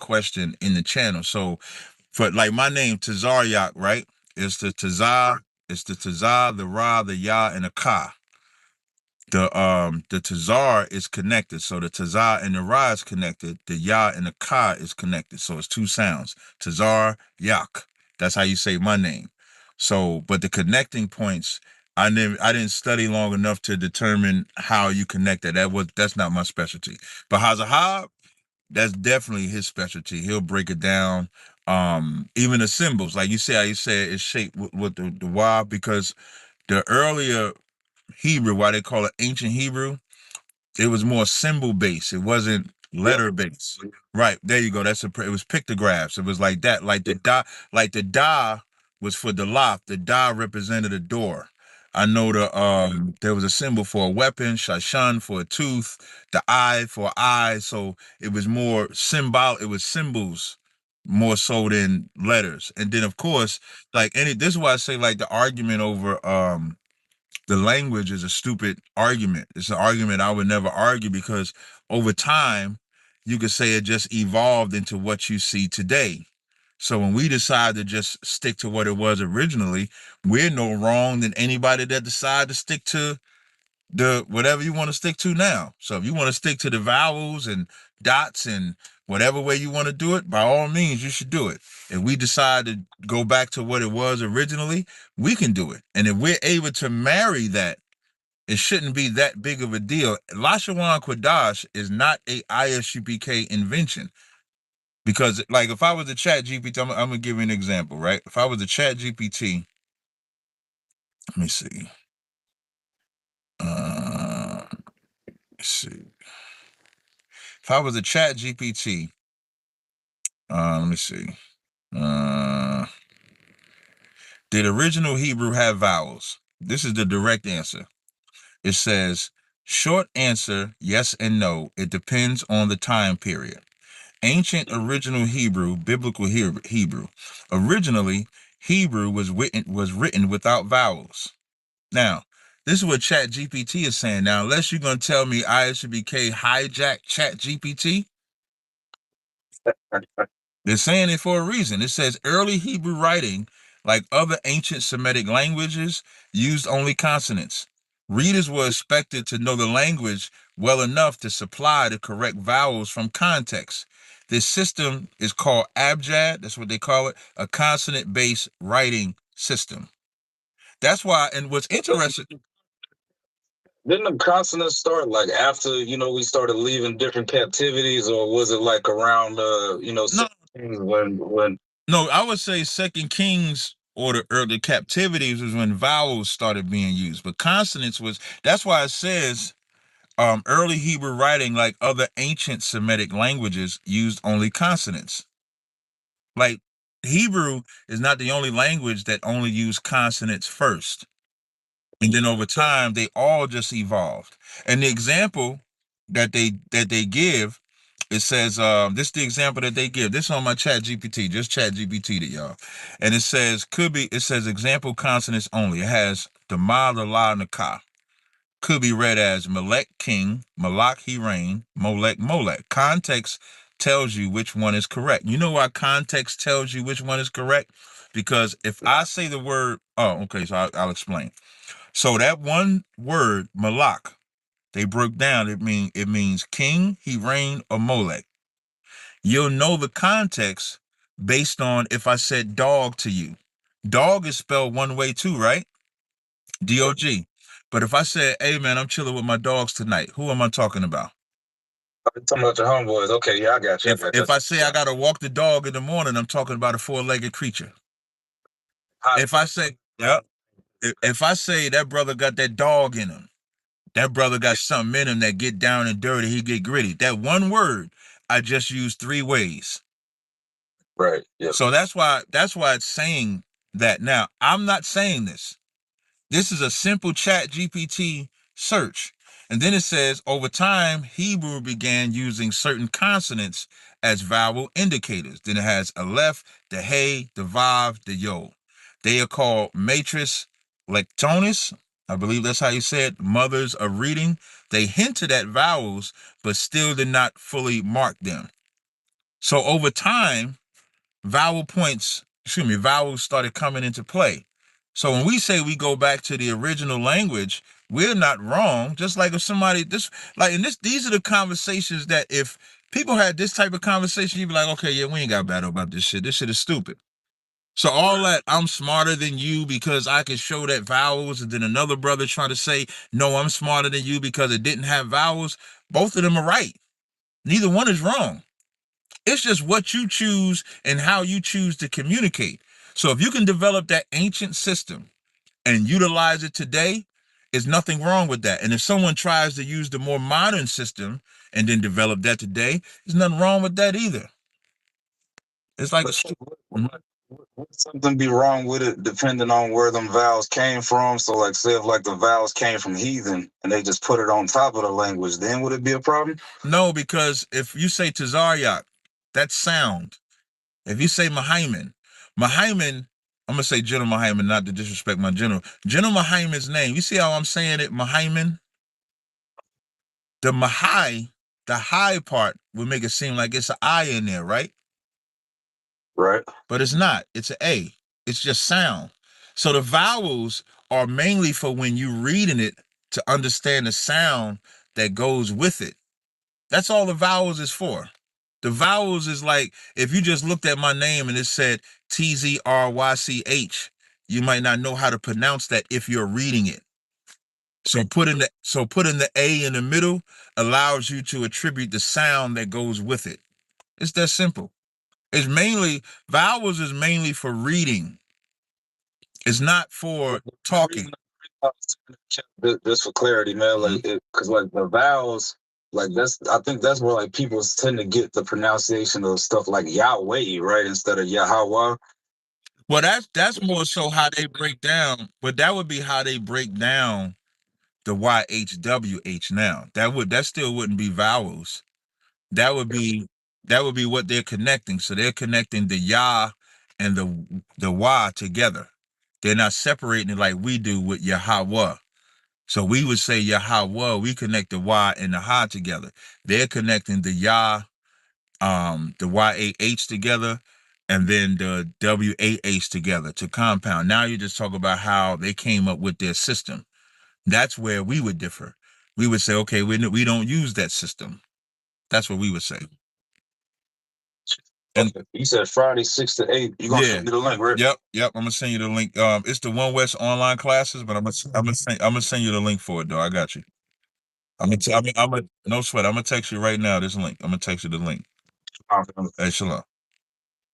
question in the channel. So for like my name, Tazaryach, right? It's the Tazar, it's the Tazar, the Ra, the Ya, and the Ka. The Tazar is connected. So the Tazar and the Ra is connected. The Ya and the Ka is connected. So it's two sounds. Tazar, Yak. That's how you say my name. So, but the connecting points, I didn't study long enough to determine how you connect that. That's not my specialty. But Hazahab, that's definitely his specialty. He'll break it down. Even the symbols, like you say, how you say it's shaped with the Y, because the earlier Hebrew, why they call it ancient Hebrew, it was more symbol based. It wasn't letter based. Right. There you go. It was pictographs. It was like that. Like the da was for the loft. The da represented a door. I know there was a symbol for a weapon, shashan for a tooth, the eye for eye. So it was more symbol, it was symbols more so than letters. And then of course, this is why I say like the argument over the language is a stupid argument. It's an argument I would never argue, because over time, you could say it just evolved into what you see today. So when we decide to just stick to what it was originally, we're no wrong than anybody that decide to stick to the whatever you want to stick to now. So if you want to stick to the vowels and dots and whatever way you want to do it, by all means, you should do it. If we decide to go back to what it was originally, we can do it. And if we're able to marry that, it shouldn't be that big of a deal. Lashawan Kwadash is not a ISUPK invention. Because, like, if I was a chat GPT, I'm going to give you an example, right? If I was a chat GPT, let me see. Let's see. If I was a chat GPT, let me see. Did original Hebrew have vowels? This is the direct answer. It says, short answer, yes and no. It depends on the time period. Ancient original Hebrew, biblical Hebrew. Originally, Hebrew was written without vowels. Now, this is what ChatGPT is saying. Now, unless you're going to tell me ISBK hijacked ChatGPT, they're saying it for a reason. It says early Hebrew writing, like other ancient Semitic languages, used only consonants. Readers were expected to know the language well enough to supply the correct vowels from context. This system is called abjad. That's what they call it, a consonant-based writing system. That's why, and what's interesting. Didn't the consonants start like after, we started leaving different captivities, or was it like around, No, no, I would say Second Kings or the captivities was when vowels started being used, but consonants that's why it says early Hebrew writing, like other ancient Semitic languages, used only consonants. Like Hebrew is not the only language that only used consonants first. And then over time, they all just evolved. And the example that they give, it says, this is the example that they give. This on my chat GPT, just chat GPT to y'all. And it says, it says example consonants only. It has the ma, the la, and the ka. Could be read as Melech king, Malak he reigned, Molech Molech. Context tells you which one is correct. You know why context tells you which one is correct? Because if I say the word, okay, so I'll explain. So that one word, Malak, they broke down. It means king, he reigned, or Molech. You'll know the context based on if I said dog to you. Dog is spelled one way too, right? DOG. But if I said, hey man, I'm chilling with my dogs tonight, who am I talking about? I'm talking about your homeboys. Okay, yeah, I got you. If I say I gotta walk the dog in the morning, I'm talking about a four-legged creature. If I say, yep, if I say that brother got that dog in him, that brother got something in him that get down and dirty, he get gritty. That one word, I just used three ways. Right. Yeah. So that's why it's saying that. Now, I'm not saying this. This is a simple chat GPT search. And then it says, over time, Hebrew began using certain consonants as vowel indicators. Then it has aleph, the hey, the vav, the yo. They are called matrix lectonis. I believe that's how you say it. Mothers of reading. They hinted at vowels, but still did not fully mark them. So over time, vowels started coming into play. So when we say we go back to the original language, we're not wrong. Just like if somebody these are the conversations that if people had this type of conversation, you'd be like, okay, yeah, we ain't got to battle about this shit. This shit is stupid. So all that I'm smarter than you because I can show that vowels, and then another brother trying to say, no, I'm smarter than you because it didn't have vowels. Both of them are right. Neither one is wrong. It's just what you choose and how you choose to communicate. So if you can develop that ancient system and utilize it today, there's nothing wrong with that. And if someone tries to use the more modern system and then develop that today, there's nothing wrong with that either. It's like would something be wrong with it depending on where them vowels came from? So, like, say if like the vowels came from heathen and they just put it on top of the language, then would it be a problem? No, because if you say Tazaryach, that's sound. If you say Mahaiman, I'm gonna say General Mahaiman, not to disrespect my general. General Mahaiman's name. You see how I'm saying it, Mahaiman? The Mahai, the high part would make it seem like it's an I in there, right? Right. But it's not. It's an A. It's just sound. So the vowels are mainly for when you're reading it to understand the sound that goes with it. That's all the vowels is for. The vowels is like if you just looked at my name and it said Tzrych, you might not know how to pronounce that if you're reading it. So putting the A in the middle allows you to attribute the sound that goes with it. It's that simple. It's mainly vowels is mainly for reading. It's not for talking. Just for clarity, man, like, because like the vowels, like I think that's where like people tend to get the pronunciation of stuff like Yahweh, right, instead of Yahweh. Well, that's more so how they break down, but that would be how they break down the YHWH now. That still wouldn't be vowels. That would be what they're connecting. So they're connecting the Yah and the Y together. They're not separating it like we do with Yahweh. So we would say Yahweh, we connect the Y and the Ha together. They're connecting the Yah, the YAH together, and then the WAH together to compound. Now you just talk about how they came up with their system. That's where we would differ. We would say, okay, we don't use that system. That's what we would say. And you said Friday 6 to 8. You gonna send me the link, right? Yep. I'm gonna send you the link. It's the One West online classes, but I'm gonna send you the link for it though. I got you. No sweat. I'm gonna text you right now this link. I'm gonna text you the link. Hey, shalom.